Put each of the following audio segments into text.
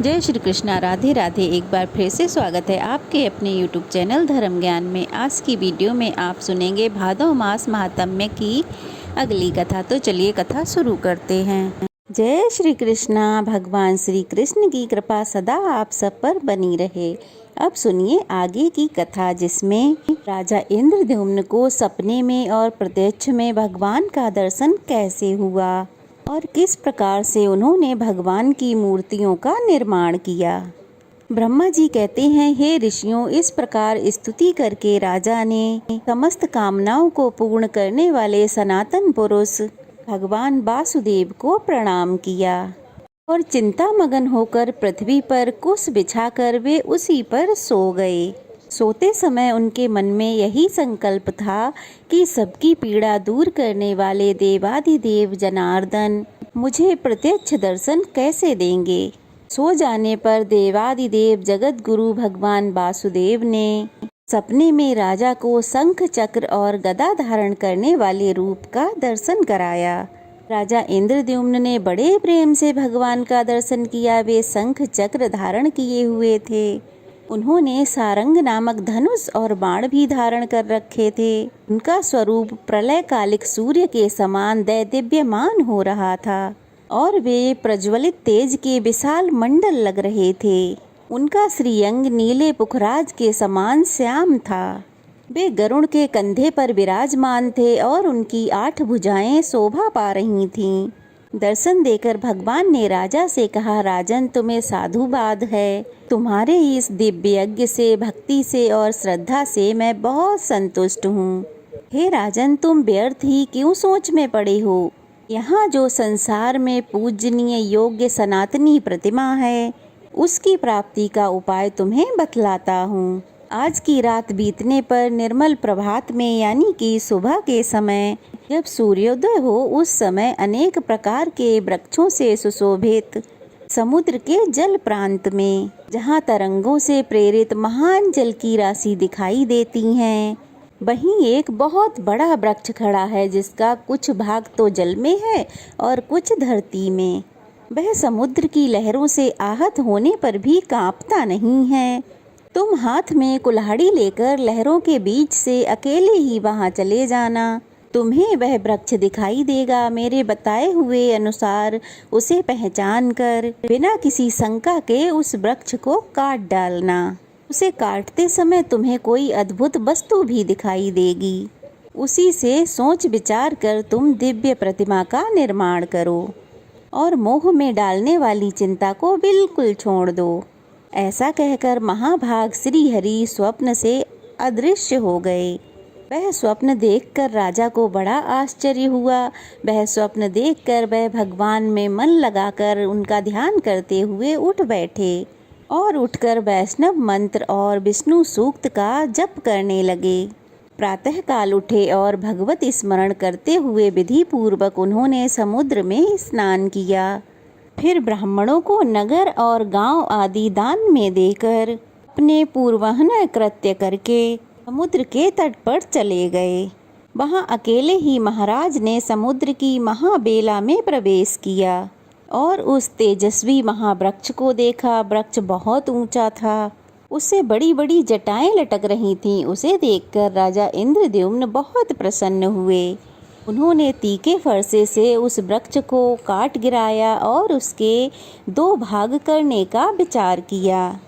जय श्री कृष्णा। राधे राधे। एक बार फिर से स्वागत है आपके अपने YouTube चैनल धर्म ज्ञान में। आज की वीडियो में आप सुनेंगे भादव मास महात्म्य की अगली कथा। तो चलिए कथा शुरू करते हैं। जय श्री कृष्णा। भगवान श्री कृष्ण की कृपा सदा आप सब पर बनी रहे। अब सुनिए आगे की कथा, जिसमें राजा इंद्रद्युम्न को सपने में और प्रत्यक्ष में भगवान का दर्शन कैसे हुआ और किस प्रकार से उन्होंने भगवान की मूर्तियों का निर्माण किया। ब्रह्मा जी कहते हैं, हे ऋषियों, इस प्रकार स्तुति करके राजा ने समस्त कामनाओं को पूर्ण करने वाले सनातन पुरुष भगवान वासुदेव को प्रणाम किया और चिंता मगन होकर पृथ्वी पर कुश बिछाकर वे उसी पर सो गए। सोते समय उनके मन में यही संकल्प था कि सबकी पीड़ा दूर करने वाले देवादिदेव जनार्दन मुझे प्रत्यक्ष दर्शन कैसे देंगे। सो जाने पर देवादिदेव जगत गुरु भगवान वासुदेव ने सपने में राजा को शंख चक्र और गदा धारण करने वाले रूप का दर्शन कराया। राजा इंद्रद्युम्न ने बड़े प्रेम से भगवान का दर्शन किया। वे शंख चक्र धारण किए हुए थे। उन्होंने सारंग नामक धनुष और बाण भी धारण कर रखे थे। उनका स्वरूप प्रलय कालिक सूर्य के समान दैदिप्यमान हो रहा था और वे प्रज्वलित तेज के विशाल मंडल लग रहे थे। उनका श्रीअंग नीले पुखराज के समान श्याम था। वे गरुड़ के कंधे पर विराजमान थे और उनकी 8 भुजाएं शोभा पा रही थीं। दर्शन देकर भगवान ने राजा से कहा, राजन, तुम्हें साधुवाद है। तुम्हारे इस दिव्य यज्ञ से, भक्ति से और श्रद्धा से मैं बहुत संतुष्ट हूँ। हे राजन, तुम व्यर्थ ही क्यों सोच में पड़े हो। यहाँ जो संसार में पूजनीय योग्य सनातनी प्रतिमा है, उसकी प्राप्ति का उपाय तुम्हें बतलाता हूँ। आज की रात बीतने पर निर्मल प्रभात में, यानी कि सुबह के समय, जब सूर्योदय हो, उस समय अनेक प्रकार के वृक्षों से सुशोभित समुद्र के जल प्रांत में, जहाँ तरंगों से प्रेरित महान जल की राशि दिखाई देती हैं, वहीं एक बहुत बड़ा वृक्ष खड़ा है, जिसका कुछ भाग तो जल में है और कुछ धरती में। वह समुद्र की लहरों से आहत होने पर भी कांपता नहीं है। तुम हाथ में कुल्हाड़ी लेकर लहरों के बीच से अकेले ही वहां चले जाना। तुम्हें वह वृक्ष दिखाई देगा। मेरे बताए हुए अनुसार उसे पहचान कर बिना किसी शंका के उस वृक्ष को काट डालना। उसे काटते समय तुम्हें कोई अद्भुत वस्तु भी दिखाई देगी। उसी से सोच विचार कर तुम दिव्य प्रतिमा का निर्माण करो और मोह में डालने वाली चिंता को बिल्कुल छोड़ दो। ऐसा कहकर महाभाग श्री हरि स्वप्न से अदृश्य हो गए। वह स्वप्न देखकर राजा को बड़ा आश्चर्य हुआ। वह स्वप्न देखकर वह भगवान में मन लगाकर उनका ध्यान करते हुए उठ बैठे और उठकर वैष्णव मंत्र और विष्णु सूक्त का जप करने लगे। प्रातः काल उठे और भगवत स्मरण करते हुए विधि पूर्वक उन्होंने समुद्र में स्नान किया। फिर ब्राह्मणों को नगर और गांव आदि दान में देकर अपने पूर्वहन कृत्य करके समुद्र के तट पर चले गए। वहां अकेले ही महाराज ने समुद्र की महाबेला में प्रवेश किया और उस तेजस्वी महावृक्ष को देखा। वृक्ष बहुत ऊंचा था, उससे बड़ी बड़ी जटाएं लटक रही थीं। उसे देखकर राजा इंद्रद्युम्न बहुत प्रसन्न हुए। उन्होंने तीखे फरसे से उस वृक्ष को काट गिराया और उसके 2 भाग करने का विचार किया।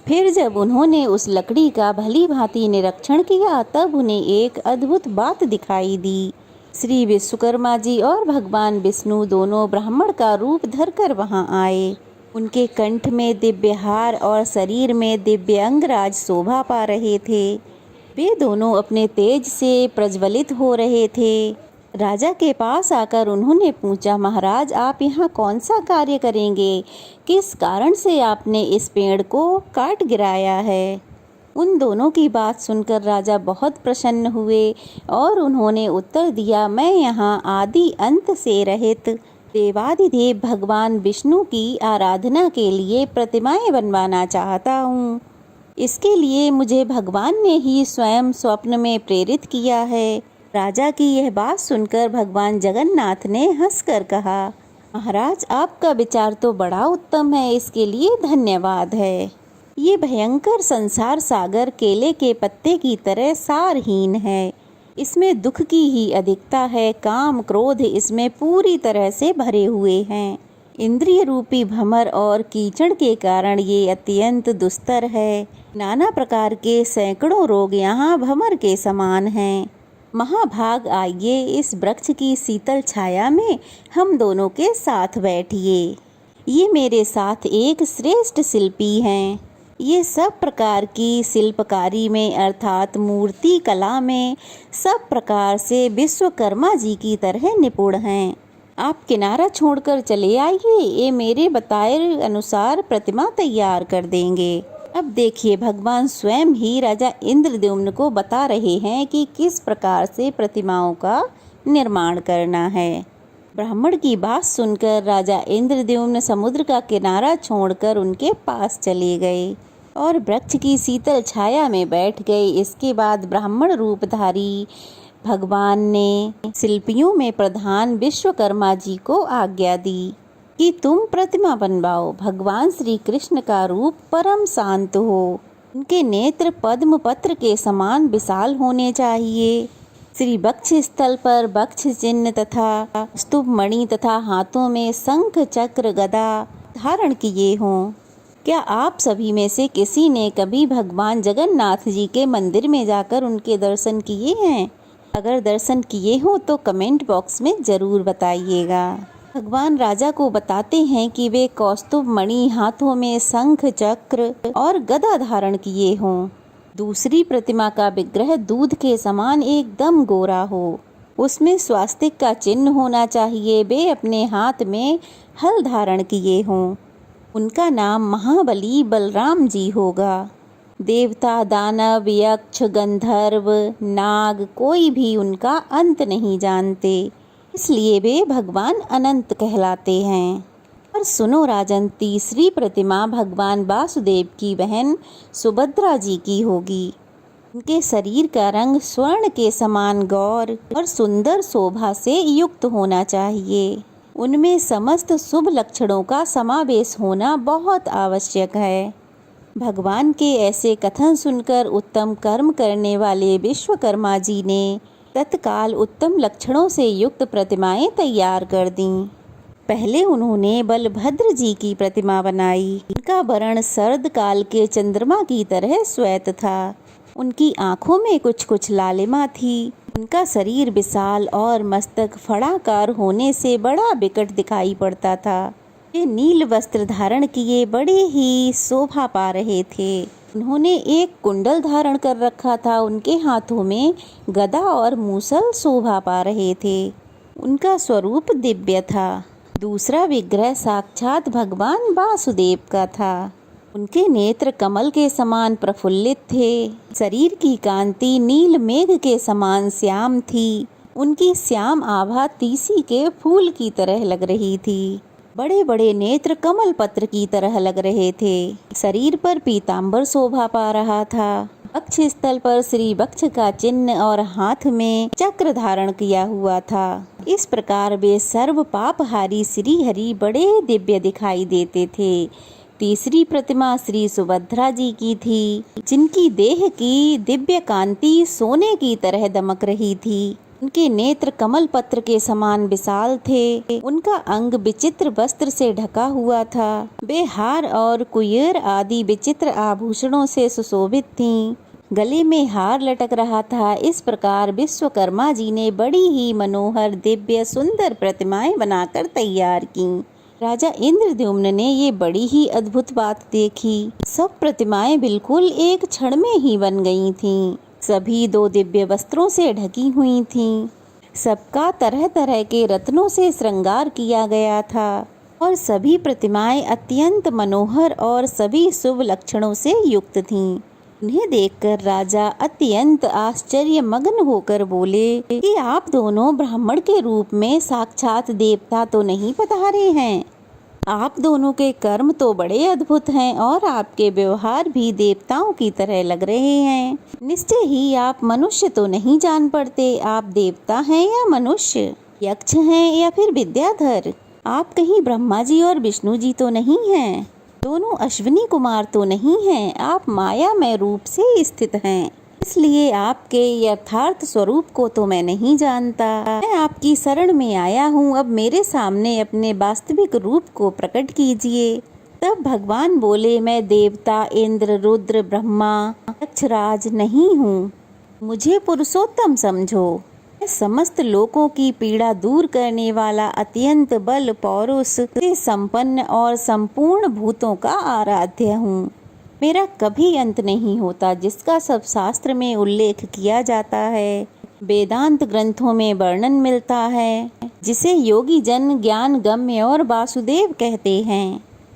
फिर जब उन्होंने उस लकड़ी का भली भांति निरीक्षण किया, तब उन्हें एक अद्भुत बात दिखाई दी। श्री विश्वकर्मा जी और भगवान विष्णु दोनों ब्राह्मण का रूप धरकर वहां आए। उनके कंठ में दिव्य हार और शरीर में दिव्य अंगराज शोभा पा रहे थे। वे दोनों अपने तेज से प्रज्वलित हो रहे थे। राजा के पास आकर उन्होंने पूछा, महाराज, आप यहाँ कौन सा कार्य करेंगे? किस कारण से आपने इस पेड़ को काट गिराया है? उन दोनों की बात सुनकर राजा बहुत प्रसन्न हुए और उन्होंने उत्तर दिया, मैं यहाँ आदि अंत से रहित देवादिदेव भगवान विष्णु की आराधना के लिए प्रतिमाएं बनवाना चाहता हूँ। इसके लिए मुझे भगवान ने ही स्वयं स्वप्न में प्रेरित किया है। राजा की यह बात सुनकर भगवान जगन्नाथ ने हंसकर कहा, महाराज, आपका विचार तो बड़ा उत्तम है, इसके लिए धन्यवाद है। ये भयंकर संसार सागर केले के पत्ते की तरह सारहीन है। इसमें दुख की ही अधिकता है। काम क्रोध इसमें पूरी तरह से भरे हुए हैं। इंद्रिय रूपी भंवर और कीचड़ के कारण ये अत्यंत दुस्तर है। नाना प्रकार के सैकड़ों रोग यहाँ भंवर के समान हैं। महाभाग, आइए इस वृक्ष की शीतल छाया में हम दोनों के साथ बैठिए। ये मेरे साथ एक श्रेष्ठ शिल्पी हैं। ये सब प्रकार की शिल्पकारी में अर्थात मूर्ति कला में सब प्रकार से विश्वकर्मा जी की तरह निपुण हैं। आप किनारा छोड़कर चले आइए, ये मेरे बताए अनुसार प्रतिमा तैयार कर देंगे। अब देखिए, भगवान स्वयं ही राजा इंद्रद्युम्न को बता रहे हैं कि किस प्रकार से प्रतिमाओं का निर्माण करना है। ब्राह्मण की बात सुनकर राजा इंद्रद्युम्न समुद्र का किनारा छोड़कर उनके पास चले गए और वृक्ष की शीतल छाया में बैठ गए। इसके बाद ब्राह्मण रूपधारी भगवान ने शिल्पियों में प्रधान विश्वकर्मा जी को आज्ञा दी कि तुम प्रतिमा बनवाओ। भगवान श्री कृष्ण का रूप परम शांत हो। उनके नेत्र पद्म पत्र के समान विशाल होने चाहिए। श्री वक्ष स्थल पर वक्ष चिन्ह तथा स्तुप मणि तथा हाथों में शंख चक्र गदा धारण किए हों। क्या आप सभी में से किसी ने कभी भगवान जगन्नाथ जी के मंदिर में जाकर उनके दर्शन किए हैं? अगर दर्शन किए हो तो कमेंट बॉक्स में ज़रूर बताइएगा। भगवान राजा को बताते हैं कि वे कौस्तुभ मणि, हाथों में शंख चक्र और गदा धारण किए हों। दूसरी प्रतिमा का विग्रह दूध के समान एकदम गोरा हो। उसमें स्वास्तिक का चिन्ह होना चाहिए। वे अपने हाथ में हल धारण किए हों। उनका नाम महाबली बलराम जी होगा। देवता, दानव, यक्ष, गंधर्व, नाग कोई भी उनका अंत नहीं जानते, इसलिए वे भगवान अनंत कहलाते हैं। और सुनो राजन, तीसरी प्रतिमा भगवान वासुदेव की बहन सुभद्रा जी की होगी। उनके शरीर का रंग स्वर्ण के समान गौर और सुंदर शोभा से युक्त होना चाहिए। उनमें समस्त शुभ लक्षणों का समावेश होना बहुत आवश्यक है। भगवान के ऐसे कथन सुनकर उत्तम कर्म करने वाले विश्वकर्मा जी ने तत्काल उत्तम लक्षणों से युक्त प्रतिमाएं तैयार कर दीं। पहले उन्होंने बलभद्र जी की प्रतिमा बनाई। उनका वर्ण शरद काल के चंद्रमा की तरह श्वेत था। उनकी आंखों में कुछ कुछ लालिमा थी। उनका शरीर विशाल और मस्तक फड़ाकार होने से बड़ा विकट दिखाई पड़ता था। वे नील वस्त्र धारण किए बड़े ही शोभा पा रहे थे। उन्होंने एक कुंडल धारण कर रखा था। उनके हाथों में गदा और मूसल शोभा पा रहे थे। उनका स्वरूप दिव्य था। दूसरा विग्रह साक्षात भगवान वासुदेव का था। उनके नेत्र कमल के समान प्रफुल्लित थे। शरीर की कांति नील मेघ के समान श्याम थी। उनकी श्याम आभा तीसी के फूल की तरह लग रही थी। बड़े बड़े नेत्र कमल पत्र की तरह लग रहे थे। शरीर पर पीतांबर शोभा पा रहा था। वक्ष स्थल पर श्री वक्ष का चिन्ह और हाथ में चक्र धारण किया हुआ था। इस प्रकार वे सर्व पापहारी श्री हरि बड़े दिव्य दिखाई देते थे। तीसरी प्रतिमा श्री सुभद्रा जी की थी, जिनकी देह की दिव्य कांति सोने की तरह दमक रही थी। उनके नेत्र कमल पत्र के समान विशाल थे। उनका अंग विचित्र वस्त्र से ढका हुआ था। वे हार और कुयर आदि विचित्र आभूषणों से सुशोभित थीं। गले में हार लटक रहा था। इस प्रकार विश्वकर्मा जी ने बड़ी ही मनोहर दिव्य सुंदर प्रतिमाएं बनाकर तैयार की। राजा इंद्रद्युम्न ने ये बड़ी ही अद्भुत बात देखी। सब प्रतिमाएं बिल्कुल एक क्षण में ही बन गई थीं। सभी 2 दिव्य वस्त्रों से ढकी हुई थीं। सबका तरह तरह के रत्नों से श्रृंगार किया गया था और सभी प्रतिमाएं अत्यंत मनोहर और सभी शुभ लक्षणों से युक्त थीं। उन्हें देखकर राजा अत्यंत आश्चर्यमग्न होकर बोले कि आप दोनों ब्राह्मण के रूप में साक्षात देवता तो नहीं पधारे हैं। आप दोनों के कर्म तो बड़े अद्भुत हैं और आपके व्यवहार भी देवताओं की तरह लग रहे हैं। निश्चय ही आप मनुष्य तो नहीं जान पड़ते। आप देवता हैं या मनुष्य, यक्ष हैं या फिर विद्याधर? आप कहीं ब्रह्मा जी और विष्णु जी तो नहीं हैं? दोनों अश्विनी कुमार तो नहीं हैं? आप मायामय रूप से स्थित हैं, इसलिए आपके यथार्थ स्वरूप को तो मैं नहीं जानता। मैं आपकी शरण में आया हूँ, अब मेरे सामने अपने वास्तविक रूप को प्रकट कीजिए। तब भगवान बोले, मैं देवता इंद्र, रुद्र, ब्रह्मा, यक्षराज नहीं हूँ, मुझे पुरुषोत्तम समझो। मैं समस्त लोकों की पीड़ा दूर करने वाला, अत्यंत बल पौरुष से संपन्न और संपूर्ण भूतों का आराध्य हूँ। मेरा कभी अंत नहीं होता, जिसका सब शास्त्र में उल्लेख किया जाता है, वेदांत ग्रंथों में वर्णन मिलता है, जिसे योगी जन ज्ञान गम्य और वासुदेव कहते हैं।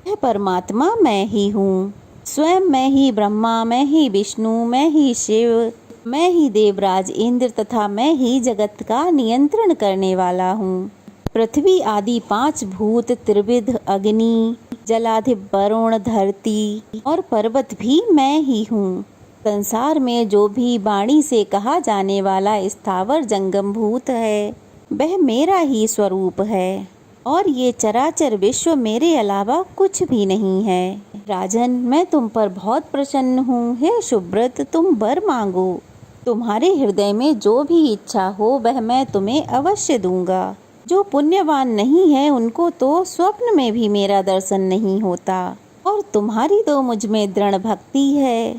मैं परमात्मा मैं ही हूँ, स्वयं मैं ही ब्रह्मा, मैं ही विष्णु, मैं ही शिव, मैं ही देवराज इंद्र तथा मैं ही जगत का नियंत्रण करने वाला हूँ। पृथ्वी आदि 5 भूत, त्रिविध अग्नि, जलाधिप वरुण, धरती और पर्वत भी मैं ही हूँ। संसार में जो भी वाणी से कहा जाने वाला स्थावर जंगम भूत है, वह मेरा ही स्वरूप है, और ये चराचर विश्व मेरे अलावा कुछ भी नहीं है। राजन, मैं तुम पर बहुत प्रसन्न हूँ। हे शुभ्रत, तुम वर मांगो। तुम्हारे हृदय में जो भी इच्छा हो वह मैं तुम्हें अवश्य दूंगा। जो पुण्यवान नहीं है उनको तो स्वप्न में भी मेरा दर्शन नहीं होता, और तुम्हारी तो मुझ में दृढ़ भक्ति है।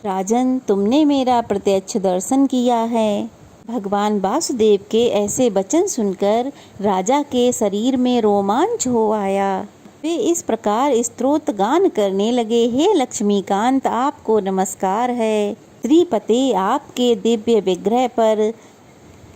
राजन, तुमने मेरा प्रत्यक्ष दर्शन किया है। भगवान वासुदेव के ऐसे वचन सुनकर राजा के शरीर में रोमांच हो आया। वे इस प्रकार स्तोत्र गान करने लगे, हे लक्ष्मीकांत, आपको नमस्कार है। श्रीपते, आपके दिव्य विग्रह पर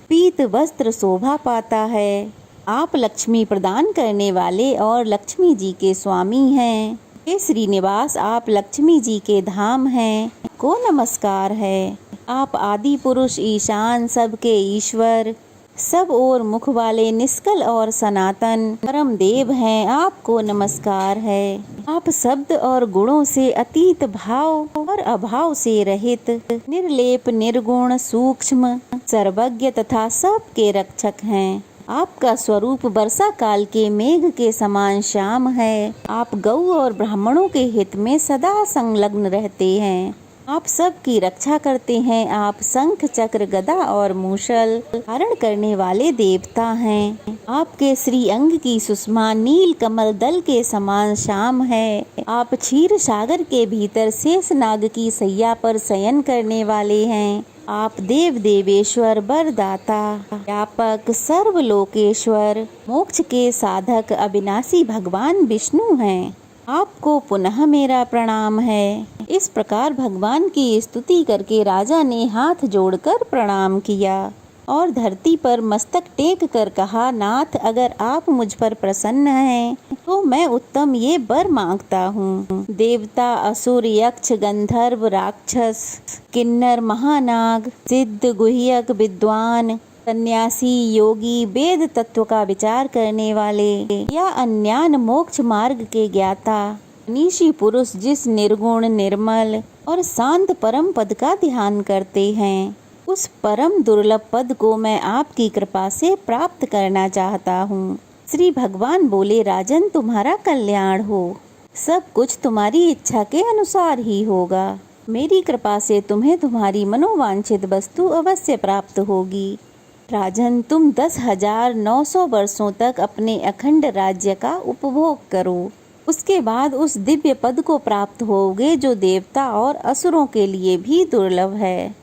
पीत वस्त्र शोभा पाता है। आप लक्ष्मी प्रदान करने वाले और लक्ष्मी जी के स्वामी हैं। हे श्रीनिवास, आप लक्ष्मी जी के धाम हैं, को नमस्कार है। आप आदि पुरुष, ईशान, सबके ईश्वर, सब और मुख वाले, निष्कल और सनातन परम देव हैं, आपको नमस्कार है। आप शब्द और गुणों से अतीत, भाव और अभाव से रहित, निर्लेप, निर्गुण, सूक्ष्म, सर्वज्ञ तथा सबके रक्षक हैं। आपका स्वरूप वर्षा काल के मेघ के समान श्याम है। आप गौ और ब्राह्मणों के हित में सदा संलग्न रहते हैं। आप सबकी रक्षा करते हैं। आप शंख, चक्र, गदा और मूषल धारण करने वाले देवता हैं। आपके श्री अंग की सुषमा नील कमल दल के समान श्याम है। आप क्षीर सागर के भीतर शेषनाग की सैया पर शयन करने वाले हैं। आप देव देवेश्वर, वरदाता, व्यापक, सर्वलोकेश्वर, मोक्ष के साधक, अविनाशी भगवान विष्णु हैं। आपको पुनः मेरा प्रणाम है। इस प्रकार भगवान की स्तुति करके राजा ने हाथ जोड़कर प्रणाम किया और धरती पर मस्तक टेक कर कहा, नाथ, अगर आप मुझ पर प्रसन्न हैं तो मैं उत्तम ये वर मांगता हूँ। देवता, असुर, यक्ष, गंधर्व, राक्षस, किन्नर, महानाग, सिद्ध, गुह्यक, विद्वान, सन्यासी, योगी, वेद तत्व का विचार करने वाले या अन्यान मोक्ष मार्ग के ज्ञाता, निशी पुरुष जिस निर्गुण, निर्मल और शांत परम पद का ध्यान करते हैं, उस परम दुर्लभ पद को मैं आपकी कृपा से प्राप्त करना चाहता हूँ। श्री भगवान बोले, राजन, तुम्हारा कल्याण हो। सब कुछ तुम्हारी इच्छा के अनुसार ही होगा। मेरी कृपा से तुम्हें तुम्हारी मनोवांछित वस्तु अवश्य प्राप्त होगी। राजन, तुम 10,900 वर्षों तक अपने अखंड राज्य का उपभोग करो। उसके बाद उस दिव्य पद को प्राप्त होगे जो देवता और असुरों के लिए भी दुर्लभ है,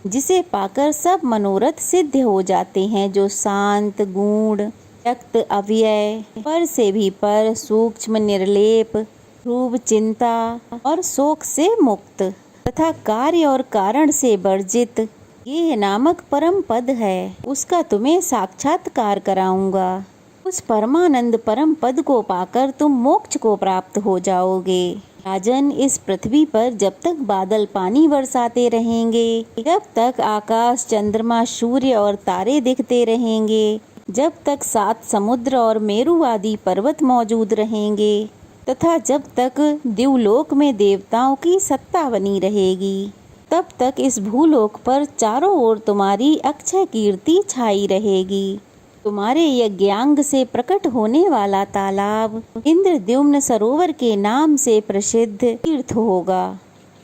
जिसे पाकर सब मनोरथ सिद्ध हो जाते हैं, जो शांत, गूढ़, व्यक्त, अव्यय, पर से भी पर, सूक्ष्म, निर्लेप, ध्रुव, चिंता और शोक से मुक्त तथा कार्य और कारण से वर्जित ये नामक परम पद है। उसका तुम्हें साक्षात्कार कराऊंगा। उस परमानंद परम पद को पाकर तुम मोक्ष को प्राप्त हो जाओगे। राजन, इस पृथ्वी पर जब तक बादल पानी बरसाते रहेंगे, जब तक आकाश, चंद्रमा, सूर्य और तारे दिखते रहेंगे, जब तक 7 समुद्र और मेरु आदि पर्वत मौजूद रहेंगे तथा जब तक दिवलोक में देवताओं की सत्ता बनी रहेगी, तब तक इस भूलोक पर चारों ओर तुम्हारी अक्षय कीर्ति छाई रहेगी। तुम्हारे यज्ञांग से प्रकट होने वाला तालाब इंद्रद्युम्न सरोवर के नाम से प्रसिद्ध तीर्थ होगा,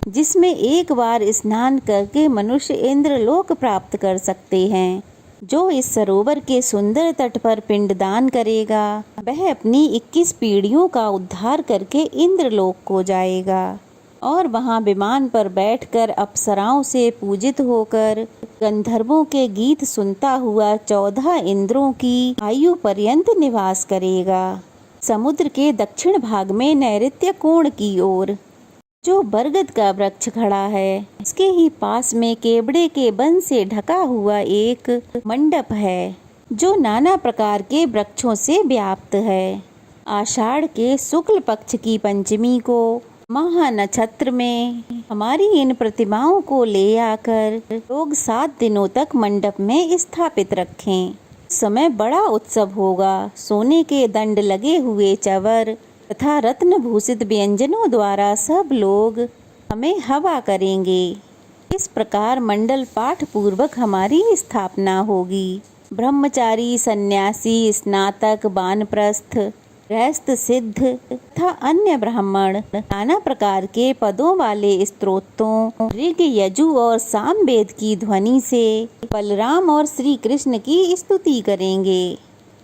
जिसमें एक बार स्नान करके मनुष्य इंद्रलोक प्राप्त कर सकते हैं। जो इस सरोवर के सुंदर तट पर पिंडदान करेगा, वह अपनी 21 पीढ़ियों का उद्धार करके इंद्रलोक को जाएगा और वहां विमान पर बैठकर अप्सराओं से पूजित होकर गंधर्वों के गीत सुनता हुआ 14 इंद्रों की आयु पर्यंत निवास करेगा। समुद्र के दक्षिण भाग में नैऋत्य कोण की ओर जो बरगद का वृक्ष खड़ा है, उसके ही पास में केवड़े के वन से ढका हुआ एक मंडप है, जो नाना प्रकार के वृक्षों से व्याप्त है। आषाढ़ के शुक्ल पक्ष की पंचमी को महा नक्षत्र में हमारी इन प्रतिमाओं को ले आकर लोग 7 दिनों तक मंडप में स्थापित रखें। समय बड़ा उत्सव होगा। सोने के दंड लगे हुए चवर तथा रत्न भूषित व्यंजनों द्वारा सब लोग हमें हवा करेंगे। इस प्रकार मंडल पाठ पूर्वक हमारी स्थापना होगी। ब्रह्मचारी, सन्यासी, स्नातक, वानप्रस्थ, गृहस्थ, सिद्ध तथा अन्य ब्राह्मण नाना प्रकार के पदों वाले स्तोत्रों, ऋग, यजु और सामवेद की ध्वनि से बलराम और श्री कृष्ण की स्तुति करेंगे।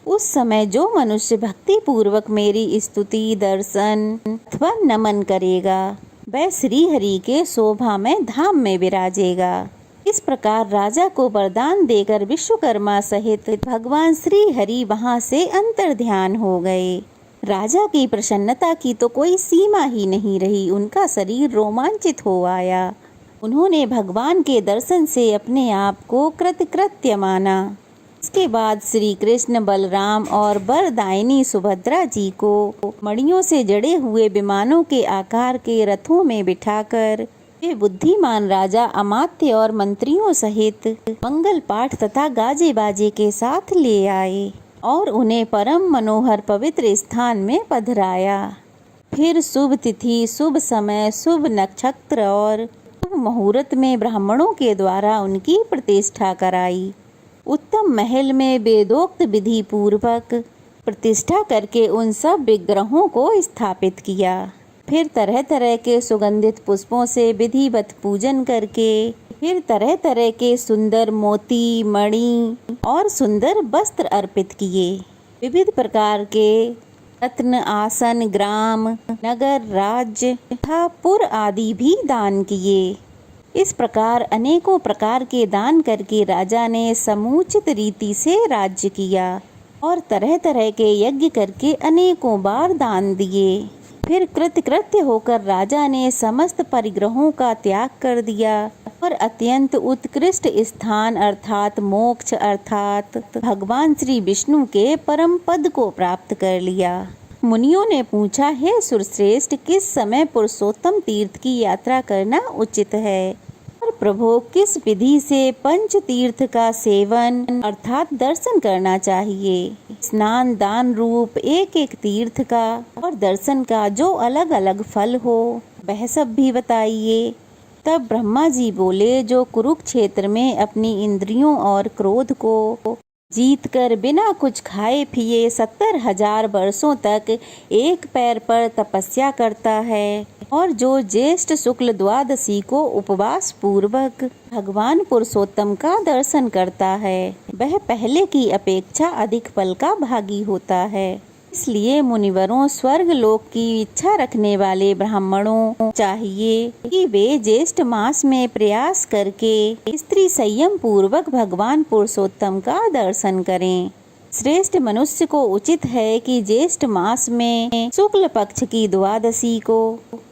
उस समय जो मनुष्य भक्ति पूर्वक मेरी स्तुति, दर्शन अथवा नमन करेगा, वह श्री हरि के शोभा में धाम में विराजेगा। इस प्रकार राजा को वरदान देकर विश्वकर्मा सहित भगवान श्री हरि वहां से अंतर्ध्यान हो गए। राजा की प्रसन्नता की तो कोई सीमा ही नहीं रही। उनका शरीर रोमांचित हो आया। उन्होंने भगवान के दर्शन से अपने आप को कृतकृत्य माना। इसके बाद श्री कृष्ण, बलराम और वरदायिनी सुभद्रा जी को मणियों से जड़े हुए विमानों के आकार के रथों में बिठाकर वे बुद्धिमान राजा अमात्य और मंत्रियों सहित मंगल पाठ तथा गाजे बाजे के साथ ले आए और उन्हें परम मनोहर पवित्र स्थान में पधराया। फिर शुभ तिथि, शुभ समय, शुभ नक्षत्र और शुभ मुहूर्त में ब्राह्मणों के द्वारा उनकी प्रतिष्ठा कराई। उत्तम महल में वेदोक्त विधि पूर्वक प्रतिष्ठा करके उन सब विग्रहों को स्थापित किया। फिर तरह तरह के सुगंधित पुष्पों से विधिवत पूजन करके फिर तरह तरह के सुंदर मोती, मणि और सुंदर वस्त्र अर्पित किए। विविध प्रकार के रत्न, आसन, ग्राम, नगर, राज्य तथा पुर आदि भी दान किए। इस प्रकार अनेकों प्रकार के दान करके राजा ने समुचित रीति से राज्य किया और तरह तरह के यज्ञ करके अनेकों बार दान दिए। फिर कृतकृत्य होकर राजा ने समस्त परिग्रहों का त्याग कर दिया और अत्यंत उत्कृष्ट स्थान अर्थात मोक्ष अर्थात भगवान श्री विष्णु के परम पद को प्राप्त कर लिया। मुनियों ने पूछा, हे सुरश्रेष्ठ, किस समय पुरुषोत्तम तीर्थ की यात्रा करना उचित है और प्रभु किस विधि से पंच तीर्थ का सेवन अर्थात दर्शन करना चाहिए? स्नान दान रूप एक एक तीर्थ का और दर्शन का जो अलग अलग फल हो वह सब भी बताइए। तब ब्रह्मा जी बोले, जो कुरुक्षेत्र में अपनी इंद्रियों और क्रोध को जीत कर बिना कुछ खाए पिए 70,000 वर्षों तक एक पैर पर तपस्या करता है और जो ज्येष्ठ शुक्ल द्वादशी को उपवास पूर्वक भगवान पुरुषोत्तम का दर्शन करता है, वह पहले की अपेक्षा अधिक फल का भागी होता है। इसलिए मुनिवरों, स्वर्ग लोक की इच्छा रखने वाले ब्राह्मणों चाहिए कि वे ज्येष्ठ मास में प्रयास करके स्त्री संयम पूर्वक भगवान पुरुषोत्तम का दर्शन करें। श्रेष्ठ मनुष्य को उचित है कि ज्येष्ठ मास में शुक्ल पक्ष की द्वादशी को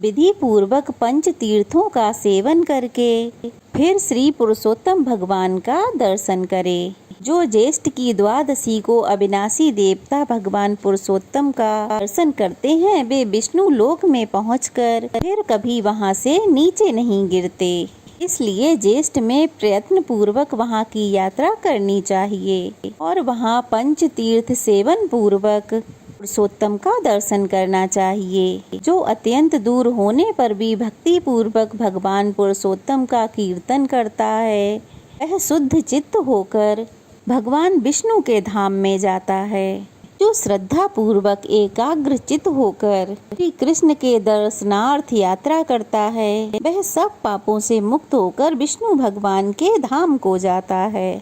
विधि पूर्वक पंच तीर्थों का सेवन करके फिर श्री पुरुषोत्तम भगवान का दर्शन करे। जो ज्येष्ठ की द्वादशी को अविनाशी देवता भगवान पुरुषोत्तम का दर्शन करते हैं, वे विष्णु लोक में पहुंचकर फिर कभी वहां से नीचे नहीं गिरते। इसलिए ज्येष्ठ में प्रयत्न पूर्वक वहां की यात्रा करनी चाहिए और वहां पंच तीर्थ सेवन पूर्वक पुरुषोत्तम का दर्शन करना चाहिए। जो अत्यंत दूर होने पर भी भक्ति पूर्वक भगवान पुरुषोत्तम का कीर्तन करता है, वह शुद्ध चित्त होकर भगवान विष्णु के धाम में जाता है। जो श्रद्धा पूर्वक एकाग्रचित होकर श्री कृष्ण के दर्शनार्थ यात्रा करता है वह सब पापों से मुक्त होकर विष्णु भगवान के धाम को जाता है।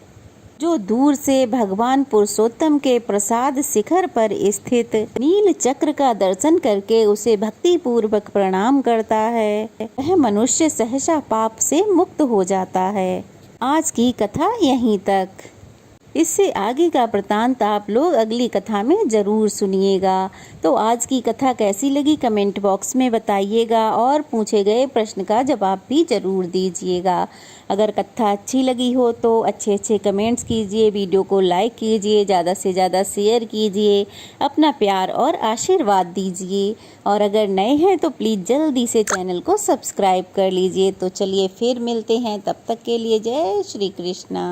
जो दूर से भगवान पुरुषोत्तम के प्रसाद शिखर पर स्थित नील चक्र का दर्शन करके उसे भक्ति पूर्वक प्रणाम करता है वह मनुष्य सहसा पाप से मुक्त हो जाता है। आज की कथा यहीं तक। इससे आगे का वृतांत आप लोग अगली कथा में ज़रूर सुनिएगा। तो आज की कथा कैसी लगी कमेंट बॉक्स में बताइएगा और पूछे गए प्रश्न का जवाब भी ज़रूर दीजिएगा। अगर कथा अच्छी लगी हो तो अच्छे कमेंट्स कीजिए, वीडियो को लाइक कीजिए, ज़्यादा से ज़्यादा शेयर कीजिए, अपना प्यार और आशीर्वाद दीजिए। और अगर नए हैं तो प्लीज़ जल्दी से चैनल को सब्सक्राइब कर लीजिए। तो चलिए फिर मिलते हैं, तब तक के लिए जय श्री कृष्णा।